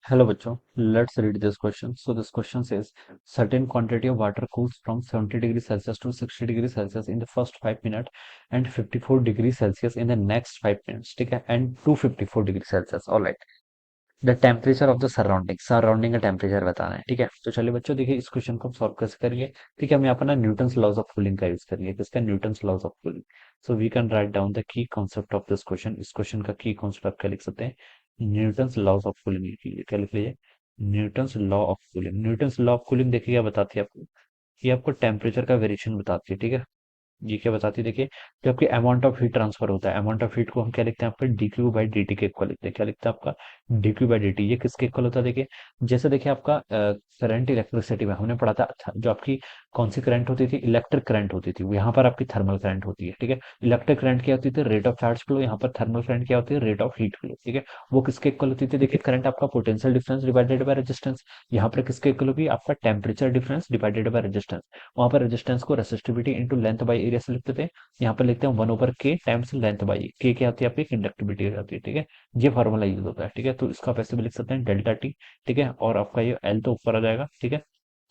Hello बच्चों, let's read this question. So this question says, certain quantity of water cools from 70 degrees Celsius to 60 degrees Celsius in the first 5 minutes and 54 degrees Celsius in the next 5 minutes. ठीक है, and 254 degrees Celsius. All right. The temperature of the surrounding का temperature बताना है। ठीक है, तो चलिए बच्चों देखिए इस क्वेश्चन को हम सॉल्व कैसे करेंगे। ठीक है, हम यहाँ पर ना न्यूटन्स लॉज ऑफ कूलिंग का यूज करेंगे। किसका? Newton's laws of cooling. So we can write down the key concept of this question. इस क्वेश्चन का की कॉन्सेप्ट आप क्या लिख सकते हैं? न्यूटन्स लॉज ऑफ कूलिंग लिख लीजिए। क्या लिख लीजिए? Newton's law of cooling. Newton's law of cooling देखिए क्या बताती है आपको? ये आपको टेम्परेचर का वेरिएशन बताती है। ठीक है, ये क्या बताती है देखिए, जो आपकी अमाउंट ऑफ हीट ट्रांसफर होता है, अमाउंट ऑफ हीट को हम क्या लिखते हैं आपका? dq बाई dt के इक्वल लिखते हैं। क्या लिखते हैं आपका? dq by dt। ये किसके इक्वल होता है देखिए? जैसे देखिए आपका करंट इलेक्ट्रिसिटी में हमने पढ़ा था। अच्छा, जो आपकी कौन सी करंट होती थी? इलेक्ट्रिक करंट होती थी। यहाँ पर आपकी थर्मल करंट होती है। ठीक है, इलेक्ट्रिक करंट क्या होती थी? Rate of charge flow. यहाँ पर थर्मल करंट क्या होती है? Rate of heat flow. ठीक है, वो किसके इक्वल होती थी देखिए? करंट आपका potential difference divided by resistance. यहाँ पर किसके इक्वल होगी? आपका temperature difference divided by resistance. वहां पर रेजिस्टेंस को resistivity into length by area से लिखते थे। यहाँ पर लिखते हैं 1/k टाइम्स लेंथ बाई के। क्या होती है आपकी? कंडक्टिविटी हो जाती है। ठीक है, ये फॉर्मूला यूज होता है। ठीक है, तो इसका आप ऐसे भी लिख सकते हैं डेल्टा टी। ठीक है, और आपका ये एल तो ऊपर आ जाएगा। ठीक है,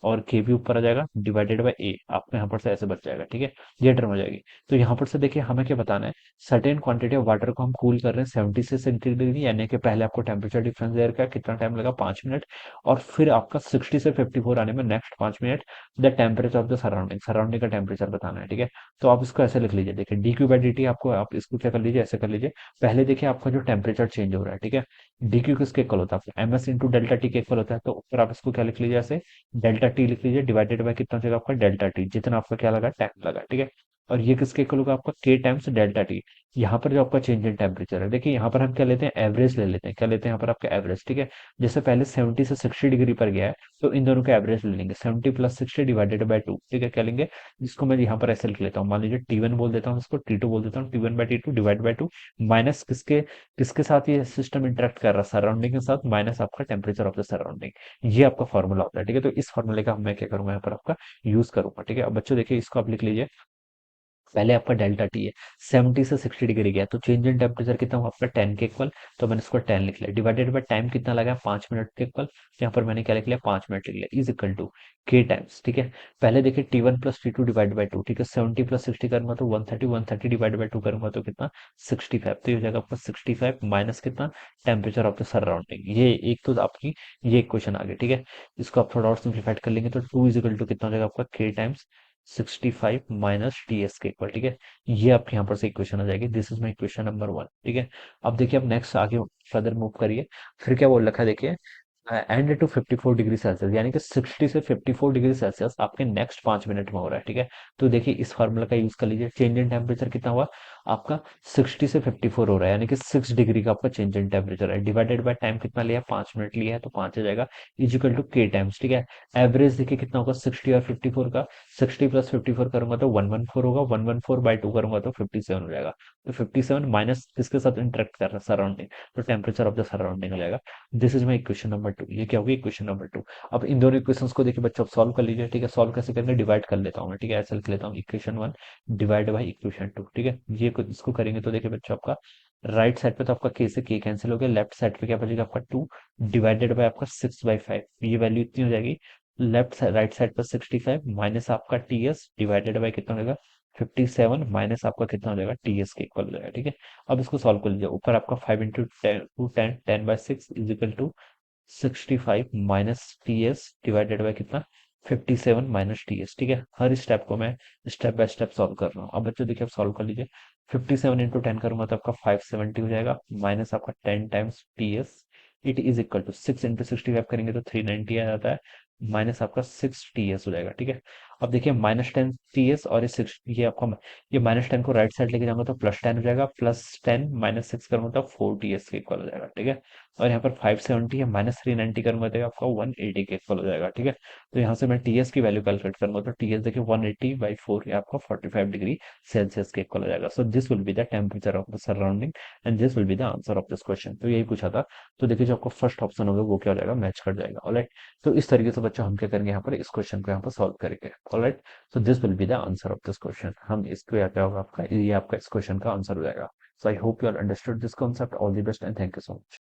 और के भी ऊपर आ जाएगा डिवाइडेड बाय ए। आपको यहाँ पर से ऐसे बच जाएगा। ठीक है, ये टर्म हो जाएगी। तो यहाँ पर से देखिए हमें क्या बताना है? सर्टेन क्वांटिटी ऑफ वाटर को हम कूल कर रहे हैं 70 से 60 डिग्री, यानी कि पहले आपको टेम्परेचर डिफरेंस देर का कितना टाइम लगा? 5 मिनट। और फिर आपका 60 से 54 आने में next 5 minute. The temperature of the surrounding, surrounding का टेम्परेचर बताना है। ठीक है, तो आप इसको ऐसे लिख लीजिए। देखिए D Q by D T आपको, आप इसको क्या कर लीजिए? ऐसे कर लीजिए। पहले देखिए आपका जो टेम्परेचर चेंज हो रहा है। ठीक है, डी क्यू किसके इक्वल होता है? M s into delta t के इक्वल होता है। तो ऊपर आप इसको क्या लिख लीजिए? ऐसे डेल्टा टी लिख लीजिए डिवाइडेड बाय कितना हो जाएगा आपका? डेल्टा टी, जितना आपका क्या लगा? टाइम लगा। ठीक है, और ये किसके इक्वल होगा आपका? के टाइम्स डेल्टा टी। यहाँ पर जो आपका चेंज इन टेम्परेचर है, देखिए यहाँ पर हम क्या लेते हैं? एवरेज ले लेते हैं। क्या लेते हैं यहाँ पर? आपका एवरेज। ठीक है, जैसे पहले 70 से 60 डिग्री पर गया है, तो इन दोनों का एवरेज ले लेंगे। 70 प्लस 60 डिवाइडेड बाय 2। ठीक है, क्या लेंगे? जिसको मैं यहाँ पर ऐसे लिख लेता हूँ। मान लीजिए टी वन बोल देता हूँ, इसको टी टू बोल देता हूँ। T one by t two divide by two, minus किसके किसके साथ ये सिस्टम इंटरेक्ट कर रहा है? सराउंडिंग के साथ, माइनस आपका टेम्परेचर ऑफ द सराउंडिंग। ये आपका फॉर्मूला होता है। ठीक है, तो इस फॉर्मूले का मैं क्या करूंगा यहाँ पर? आपका यूज करूंगा। ठीक है, अब बच्चों देखिए इसको आप लिख लीजिए। पहले आपका डेल्टा टी है, 70 से 60 डिग्री गया, तो चेंज इन टेम्परेचर कितना हुआ आपका? 10 के इक्वल। तो मैंने इसको 10 लिख लिया डिवाइडेड बाय टाइम कितना लगा? 5 मिनट के इक्वल। तो यहाँ पर मैंने क्या लिख लिया? 5 मिनट लिख लिया is equal to k times. ठीक है, पहले देखिए t one plus t two divide by two. ठीक है, 70 प्लस 60 करूंगा तो 130, 130 डिवाइड बाई टू करूंगा तो कितना? 65। तो ये हो जाएगा आपका 65 माइनस कितना? Temperature of the surrounding. ये एक तो आपकी ये क्वेश्चन आ गया। ठीक है, इसको आप थोड़ा और सिंप्लीफाइड कर लेंगे तो टू इज इक्वल टू कितना हो जाएगा आपका? के टाइम्स 65 माइनस टी एस के इक्वल। ठीक है, ये आपके यहाँ पर से इक्वेशन आ जाएगी। This is my equation number one. ठीक है, अब देखिए अब नेक्स्ट आगे फर्दर मूव करिए। फिर क्या बोल रखा है देखिए? एंड टू 54 डिग्री सेल्सियस, यानी कि 60 से 54 डिग्री सेल्सियस आपके नेक्स्ट 5 मिनट में हो रहा है। ठीक है, तो देखिए इस फॉर्मूला का यूज कर लीजिए। चेंज इन टेम्परेचर कितना हुआ आपका? 60 से 54 हो रहा है, यानी कि 6 डिग्री का आपका चेंज इन टेम्परेचर है। डिवाइडेड बाय टाइम कितना लिया? 5 मिनट लिया है, तो 5 आ जाएगा इजिकल टू के टाइम्स। ठीक है, एवरेज देखिए कितना होगा 60 और 54 का? 60 प्लस 54 करूंगा तो 114 होगा। 114 बाई टू करूंगा तो 57 हो जाएगा। तो 57 माइनस किसके साथ इंटरेक्ट कर रहा है? सराउंडिंग। तो टेम्परेचर ऑफ द सराउंडिंग हो जाएगा। This is my equation number two. ये क्या होगी? Equation number two. अब इन दोनों इक्वेशंस को देखिए बच्चों सॉल्व कर लीजिए। ठीक है, सॉल्व कैसे करेंगे? डिवाइड कर लेता हूँ मैं। ठीक है, ऐसे लिख लेता हूँ equation one divide by equation two. ठीक है, ये इसको करेंगे तो देखिए बच्चों आपका राइट साइड पे तो आपका के से के कैंसिल हो गया, लेफ्ट साइड पे क्या बचेगा आपका? टू डिवाइडेड बाय आपका 6/5। ये वैल्यू इतनी हो जाएगी। लेफ्ट साइड राइट साइड पर 65 माइनस आपका टी एस डिवाइडेड बाय कितना हो जाएगा? 57 माइनस आपका कितना हो जाएगा? टी एस के इक्वल हो जाएगा। ठीक है, अब इसको सॉल्व कर लीजिए। ऊपर आपका 5 into ten two ten, 10/6 is equal to 65 minus t s divided by कितना? 57 माइनस टी एस। ठीक है, हर स्टेप को मैं स्टेप बाय स्टेप सॉल्व कर रहा हूँ। अब बच्चों देखिए आप सॉल्व कर लीजिए। 57 इंटू 10 करूंगा तो आपका 570 हो जाएगा, माइनस आपका 10 times t s. It is equal to 6 into 65 करेंगे तो 390 आ जाता है, माइनस आपका 6 टी एस हो जाएगा। ठीक है, अब देखिए माइनस 10 टी एस और ये 6, ये आपका ये माइनस 10 को राइट साइड लेके जाऊंगा तो प्लस 10 हो जाएगा। प्लस 10 माइनस 6 करूंगा तो 4 टी एस के इक्वल हो जाएगा। ठीक है, और यहाँ पर 570 है, माइनस 390 करूंगा तो आपका 180 के इक्वल हो जाएगा। ठीक है, तो यहाँ से मैं टीएस की वैल्यू कैलकुलेट करूंगा तो टीएस देखिए 180/4 ये आपका 45 डिग्री सेल्सियस के इक्वल हो जाएगा। So this will be the temperature of the surrounding and this will be the answer of this question. तो यही पूछा था। तो देखिए जो आपका फर्स्ट ऑप्शन होगा वो क्या हो जाएगा? मैच कर जाएगा। ऑलराइट, तो इस तरीके से बच्चों हम क्या करेंगे? यहाँ पर इस क्वेश्चन को यहाँ पर सॉल्व करेंगे। Alright, so this will be the answer of this question. हम इसको क्या होगा आपका? ये आपका इस क्वेश्चन का आंसर हो जाएगा। So I hope you all understood this concept. All the best and thank you so much.